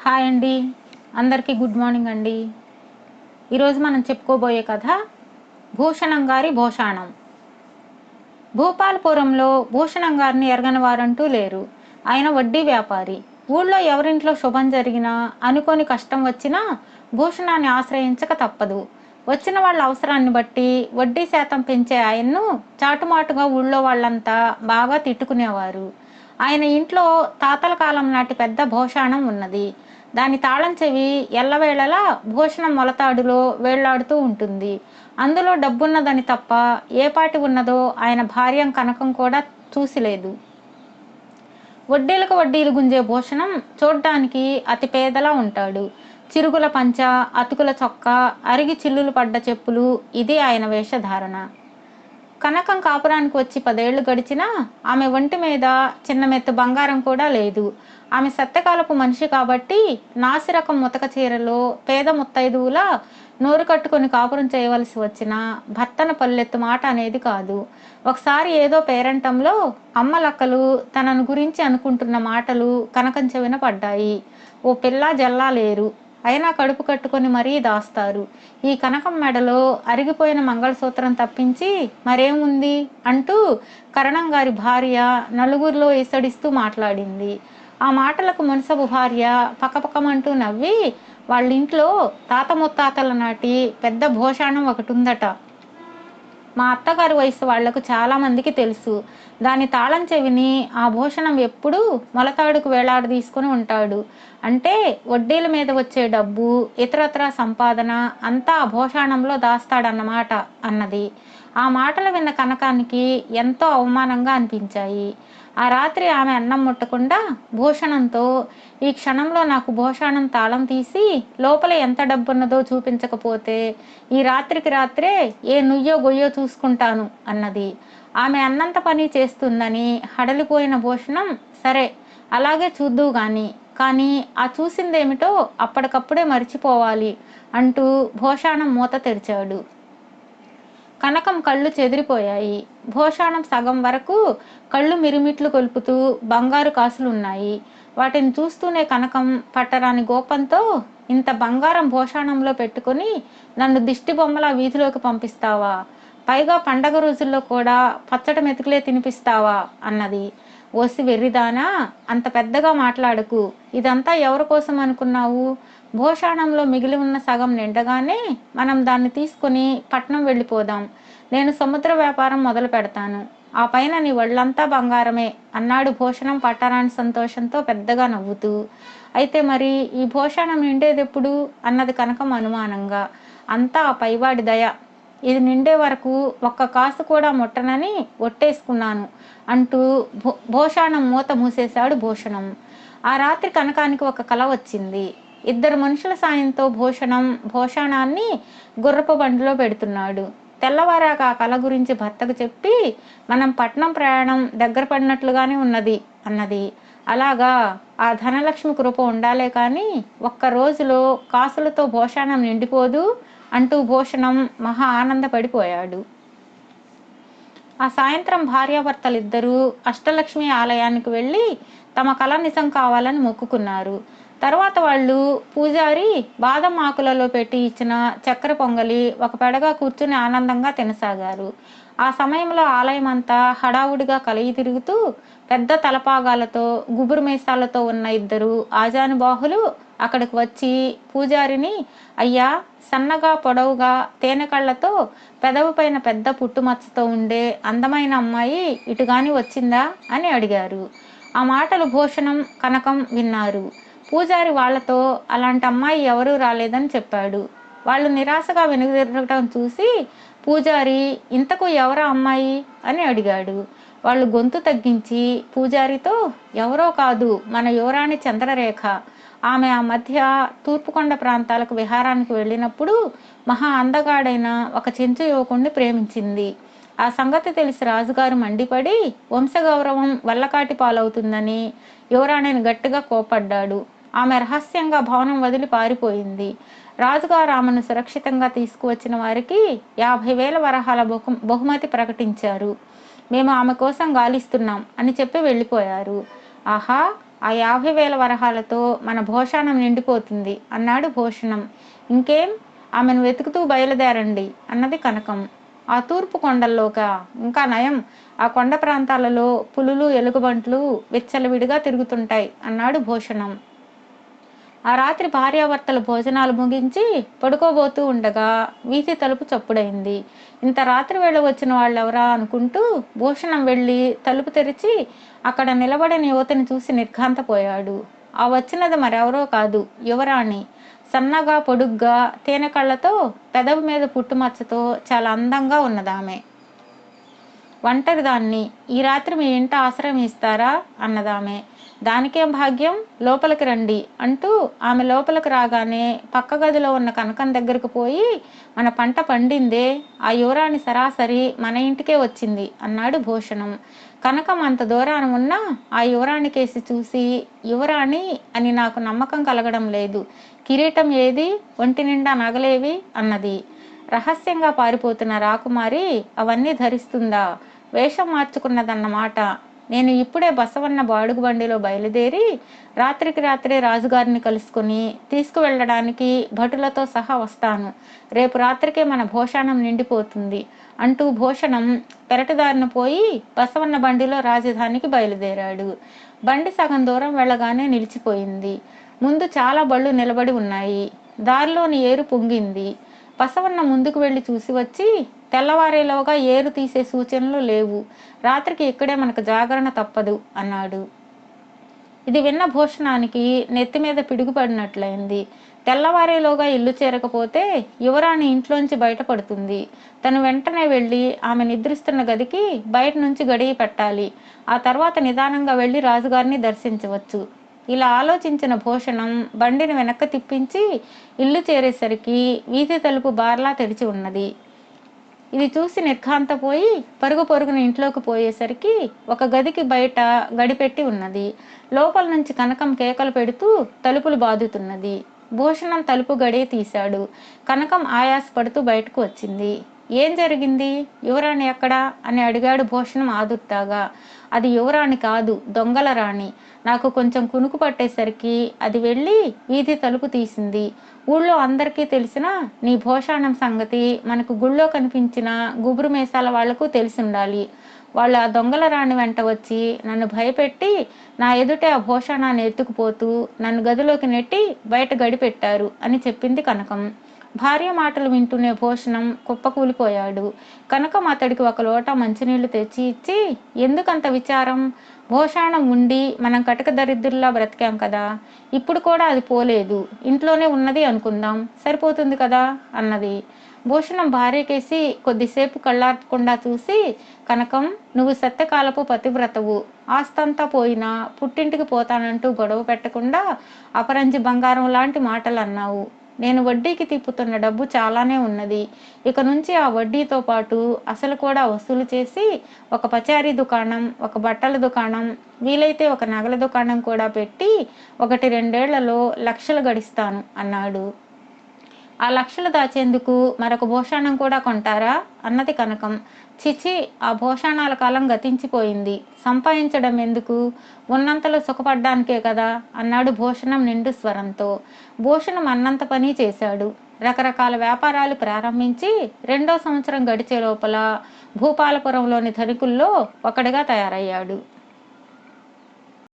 Hi అండి. అందరికీ good morning అండి. ఈరోజు మనం చెప్పుకోబోయే కథ భూషణం గారి భోషాణం. భూపాలపురంలో భూషణం గారిని ఎరగని వారంటూ లేరు. ఆయన వడ్డీ వ్యాపారి. ఊళ్ళో ఎవరింట్లో శుభం జరిగినా, అనుకోని కష్టం వచ్చినా భూషణాన్ని ఆశ్రయించక తప్పదు. వచ్చిన వాళ్ళ అవసరాన్ని బట్టి వడ్డీ శాతం పెంచే ఆయన్ను చాటుమాటుగా ఊళ్ళో వాళ్ళంతా బాగా తిట్టుకునేవారు. ఆయన ఇంట్లో తాతల కాలం నాటి పెద్ద భోషాణం ఉన్నది. దాని తాళం చెవి ఎల్లవేళలా భూషణం మొలతాడులో వేళ్లాడుతూ ఉంటుంది. అందులో డబ్బున్నదని తప్ప ఏ పాటి ఉన్నదో ఆయన భార్యం కనకం కూడా చూసిలేదు. వడ్డీలకు వడ్డీలు గుంజే భూషణం చూడ్డానికి అతి పేదలా ఉంటాడు. చిరుగుల పంచ, అతుకుల చొక్కా, అరిగి చిల్లులు పడ్డ చెప్పులు, ఇది ఆయన వేషధారణ. కనకం కాపురానికి వచ్చి 10 ఏళ్లు గడిచినా ఆమె ఒంటి మీద చిన్న మెత్తు బంగారం కూడా లేదు. ఆమె సత్యకాలపు మనిషి కాబట్టి నాసిరకం ముతక చీరలో పేద ముత్తైదువులా నోరు కట్టుకొని కాపురం చేయవలసి వచ్చిన భర్తను పల్లెత్తు మాట అనేది కాదు. ఒకసారి ఏదో పేరంటంలో అమ్మలక్కలు తనను గురించి అనుకుంటున్న మాటలు కనకం చెవిన పడ్డాయి. ఓ పిల్ల జల్లా లేరు, అయినా కడుపు కట్టుకొని మరీ దాస్తారు. ఈ కనకం మెడలో అరిగిపోయిన మంగళసూత్రం తప్పించి మరేముంది అంటూ కరణం గారి భార్య నలుగురిలో ఈసడిస్తూ మాట్లాడింది. ఆ మాటలకు మునసబు భార్య పకపకమంటూ నవ్వి, వాళ్ళింట్లో తాత ముత్తాతల నాటి పెద్ద భోషాణం ఒకటి ఉందట. మా అత్తగారి వయసు వాళ్లకు చాలా మందికి తెలుసు. దాని తాళం చెవిని ఆ భూషణం ఎప్పుడూ మొలతాడుకు వేలాడ తీసుకుని ఉంటాడు. అంటే వడ్డీల మీద వచ్చే డబ్బు, ఇతరత్రా సంపాదన అంతా ఆ భూషాణంలో దాస్తాడన్నమాట అన్నది. ఆ మాటలు విన్న కనకానికి ఎంతో అవమానంగా అనిపించాయి. ఆ రాత్రి ఆమె అన్నం ముట్టకుండా భూషణంతో, ఈ క్షణంలో నాకు భూషాణం తాళం తీసి లోపల ఎంత డబ్బున్నదో చూపించకపోతే ఈ రాత్రికి రాత్రే ఏ నుయ్యో గొయ్యో చూసుకుంటాను అన్నది. ఆమె అన్నంత పని చేస్తుందని హడలిపోయిన భూషణం, సరే అలాగే చూద్దువు కానీ ఆ చూసిందేమిటో అప్పటికప్పుడే మర్చిపోవాలి అంటూ భూషాణం మూత తెరిచాడు. కనకం కళ్ళు చెదిరిపోయాయి. భూషాణం సగం వరకు కళ్ళు మిరుమిట్లు కొలుపుతూ బంగారు కాసులున్నాయి. వాటిని చూస్తూనే కనకం పట్టరాని గోపంతో, ఇంత బంగారం భూషాణంలో పెట్టుకుని నన్ను దిష్టి బొమ్మలా వీధిలోకి పంపిస్తావా? పైగా పండగ రోజుల్లో కూడా పచ్చడి మెతుకులే తినిపిస్తావా అన్నది. ఓసి వెర్రిదానా, అంత పెద్దగా మాట్లాడకు. ఇదంతా ఎవరి కోసం అనుకున్నావు? భూషాణంలో మిగిలి ఉన్న సగం నిండగానే మనం దాన్ని తీసుకుని పట్నం వెళ్ళిపోదాం. నేను సముద్ర వ్యాపారం మొదలు పెడతాను. ఆ పైన నీ ఒళ్ళంతా బంగారమే అన్నాడు భూషణం పట్టరాని సంతోషంతో పెద్దగా నవ్వుతూ. అయితే మరి ఈ భూషణం నిండేదెప్పుడు అన్నది కనకం అనుమానంగా. అంతా ఆ పైవాడి దయ. ఇది నిండే వరకు ఒక్క కాసు కూడా ముట్టనని ఒట్టేసుకున్నాను అంటూ భూషాణం మూత మూసేశాడు భూషణం. ఆ రాత్రి కనకానికి ఒక కల వచ్చింది. 2 మనుషుల సాయంతో భూషణాన్ని గుర్రపు బండిలో పెడుతున్నాడు. తెల్లవారాక ఆ కల గురించి భర్తకు చెప్పి, మనం పట్నం ప్రయాణం దగ్గర పడినట్లుగానే ఉన్నది అన్నది. అలాగా, ఆ ధనలక్ష్మి కృప ఉండాలే కానీ ఒక్క రోజులో కాసులతో భూషాణం నిండిపోదు అంటూ భూషణం మహా ఆనందపడిపోయాడు. ఆ సాయంత్రం భార్యాభర్తలిద్దరూ అష్టలక్ష్మి ఆలయానికి వెళ్ళి తమ కల నిజం కావాలని మొక్కుకున్నారు. తర్వాత వాళ్ళు పూజారి బాదం ఆకులలో పెట్టి ఇచ్చిన చక్కెర పొంగలి ఒక పెడగా కూర్చుని ఆనందంగా తినసాగారు. ఆ సమయంలో ఆలయం అంతా హడావుడిగా కలిగి తిరుగుతూ పెద్ద తలపాగాలతో గుబురు మీసాలతో ఉన్న 2 ఆజానుబాహులు అక్కడికి వచ్చి పూజారిని, అయ్యా, సన్నగా పొడవుగా తేనె కళ్ళతో పెదవి పైన పెద్ద పుట్టుమచ్చతో ఉండే అందమైన అమ్మాయి ఇటుగాని వచ్చిందా అని అడిగారు. ఆ మాటలు భూషణం కనకం విన్నారు. పూజారి వాళ్లతో అలాంటి అమ్మాయి ఎవరూ రాలేదని చెప్పాడు. వాళ్ళు నిరాశగా వెనుదిరగటం చూసి పూజారి, ఇంతకు ఎవరా అమ్మాయి అని అడిగాడు. వాళ్ళు గొంతు తగ్గించి పూజారితో, ఎవరో కాదు, మన యువరాణి చంద్రరేఖ. ఆమె ఆ మధ్య తూర్పుకొండ ప్రాంతాలకు విహారానికి వెళ్ళినప్పుడు మహా అందగాడైన ఒక చెంచు యువకుణ్ణి ప్రేమించింది. ఆ సంగతి తెలిసి రాజుగారు మండిపడి వంశగౌరవం వల్లకాటి పాలవుతుందని యువరాణిని గట్టిగా కోపడ్డాడు. ఆమె రహస్యంగా భవనం వదిలి పారిపోయింది. రాజుగారు ఆమెను సురక్షితంగా తీసుకువచ్చిన వారికి 50,000 వరహాల బహుమతి ప్రకటించారు. మేము ఆమె కోసం గాలిస్తున్నాం అని చెప్పి వెళ్ళిపోయారు. ఆహా, ఆ 50,000 వరహాలతో మన భోషాణం నిండిపోతుంది అన్నాడు భూషణం. ఇంకేం, ఆమెను వెతుకుతూ బయలుదేరండి అన్నది కనకం. ఆ తూర్పు కొండల్లోకా? ఇంకా నయం, ఆ కొండ ప్రాంతాలలో పులులు ఎలుగుబంట్లు విచ్చలవిడిగా తిరుగుతుంటాయి అన్నాడు భూషణం. ఆ రాత్రి భార్యాభర్తల భోజనాలు ముగించి పడుకోబోతూ ఉండగా వీధి తలుపు చప్పుడైంది. ఇంత రాత్రి వేళ వచ్చిన వాళ్ళెవరా అనుకుంటూ భూషణం వెళ్ళి తలుపు తెరిచి అక్కడ నిలబడిన యువతిని చూసి నిర్ఘాంతపోయాడు. ఆ వచ్చినది మరెవరో కాదు, యువరాణి. సన్నగా పొడుగ్గా తేనె కళ్ళతో పెదవి మీద పుట్టుమచ్చతో చాలా అందంగా ఉన్నదామె. ఒంటరిదాన్ని, ఈ రాత్రి మీ ఇంట ఆశ్రయం ఇస్తారా అన్నదామె. దానికేం భాగ్యం, లోపలికి రండి అంటూ ఆమె లోపలికి రాగానే పక్క గదిలో ఉన్న కనకం దగ్గరకు పోయి, మన పంట పండిందే, ఆ యువరాణి సరాసరి మన ఇంటికే వచ్చింది అన్నాడు భూషణం. కనకం అంత దూరాన ఉన్న ఆ యువరాణి కేసి చూసి, యువరాణి అని నాకు నమ్మకం కలగడం లేదు, కిరీటం ఏది, ఒంటి నిండా నగలేవి అన్నది. రహస్యంగా పారిపోతున్న రాకుమారి అవన్నీ ధరిస్తుందా? వేషం మార్చుకున్నదన్నమాట. నేను ఇప్పుడే బసవన్న బాడుగు బండిలో బయలుదేరి రాత్రికి రాత్రే రాజుగారిని కలుసుకుని తీసుకువెళ్ళడానికి భటులతో సహా వస్తాను. రేపు రాత్రికే మన భోషాణం నిండిపోతుంది అంటూ భూషణం పెరటిదారిన పోయి బసవన్న బండిలో రాజధానికి బయలుదేరాడు. బండి సగం దూరం వెళ్ళగానే నిలిచిపోయింది. ముందు చాలా బళ్ళు నిలబడి ఉన్నాయి. దారిలోని ఏరు పొంగింది. బసవన్న ముందుకు వెళ్ళి చూసి వచ్చి, తెల్లవారేలోగా ఏరు తీసే సూచనలు లేవు, రాత్రికి ఇక్కడే మనకు జాగరణ తప్పదు అన్నాడు. ఇది విన్న భూషణానికి నెత్తి మీద పిడుగుపడినట్లయింది. తెల్లవారేలోగా ఇల్లు చేరకపోతే యువరాణి ఇంట్లోంచి బయటపడుతుంది. తను వెంటనే వెళ్ళి ఆమె నిద్రిస్తున్న గదికి బయట నుంచి గడియ పెట్టాలి. ఆ తర్వాత నిదానంగా వెళ్ళి రాజుగారిని దర్శించవచ్చు. ఇలా ఆలోచించిన భూషణం బండిని వెనక్కి తిప్పించి ఇల్లు చేరేసరికి వీధి తలుపు బార్లా తెరిచి ఉన్నది. ఇది చూసి నిర్ఘాంతపోయి పరుగు పరుగున ఇంట్లోకి పోయేసరికి ఒక గదికి బయట గడిపెట్టి ఉన్నది. లోపల నుంచి కనకం కేకలు పెడుతూ తలుపులు బాదుతున్నది. భూషణం తలుపు గడియ తీశాడు. కనకం ఆయాసపడుతూ బయటకు వచ్చింది. ఏం జరిగింది, యువరాణి ఎక్కడా అని అడిగాడు భూషణం ఆదుర్దాగా. అది యువరాణి కాదు, దొంగల రాణి. నాకు కొంచెం కునుకు పట్టేసరికి అది వెళ్ళి వీధి తలుపు తీసింది. ఊళ్ళో అందరికీ తెలిసిన నీ భూషాణం సంగతి మనకు గుళ్ళో కనిపించిన గుబురు మేసాల వాళ్లకు తెలిసి ఉండాలి. వాళ్ళు ఆ దొంగల రాణి వెంట వచ్చి నన్ను భయపెట్టి నా ఎదుటే ఆ భూషాణాన్ని ఎత్తుకుపోతూ నన్ను గదిలోకి నెట్టి బయట గడిపెట్టారు అని చెప్పింది కనకం. భార్య మాటలు వింటూనే భూషణం కుప్పకూలిపోయాడు. కనకం అతడికి ఒక లోట మంచినీళ్లు తెచ్చి ఇచ్చి, ఎందుకంత విచారం, భూషాణం ఉండి మనం కటక దరిద్రుల్లా బ్రతికాం కదా, ఇప్పుడు కూడా అది పోలేదు, ఇంట్లోనే ఉన్నది అనుకుందాం, సరిపోతుంది కదా అన్నది. భూషణం భార్యకేసి కొద్దిసేపు కళ్ళార్చకుండా చూసి, కనకం, నువ్వు సత్యకాలపు పతివ్రతవు, ఆస్తంతా పోయినా పుట్టింటికి పోతానంటూ గొడవ పెట్టకుండా అపరంజి బంగారం లాంటి మాటలు అన్నావు. నేను వడ్డీకి తిప్పుతున్న డబ్బు చాలానే ఉన్నది. ఇక నుంచి ఆ వడ్డీతో పాటు అసలు కూడా వసూలు చేసి ఒక పచారీ దుకాణం, ఒక బట్టల దుకాణం, వీలైతే ఒక నగల దుకాణం కూడా పెట్టి 1-2 ఏళ్లలో లక్షలు గడిస్తాను అన్నాడు. ఆ లక్షలు దాచేందుకు మరొక భూషాణం కూడా కొంటారా అన్నది కనకం. చిచి, ఆ భూషాణాల కాలం గతించిపోయింది, సంపాదించడం ఎందుకు, ఉన్నంతలో సుఖపడ్డానికే కదా అన్నాడు భూషణం నిండు స్వరంతో. భూషణం అన్నంత పని చేశాడు. రకరకాల వ్యాపారాలు ప్రారంభించి 2వ సంవత్సరం గడిచే లోపల భూపాలపురంలోని ధనికుల్లో ఒకడిగా తయారయ్యాడు.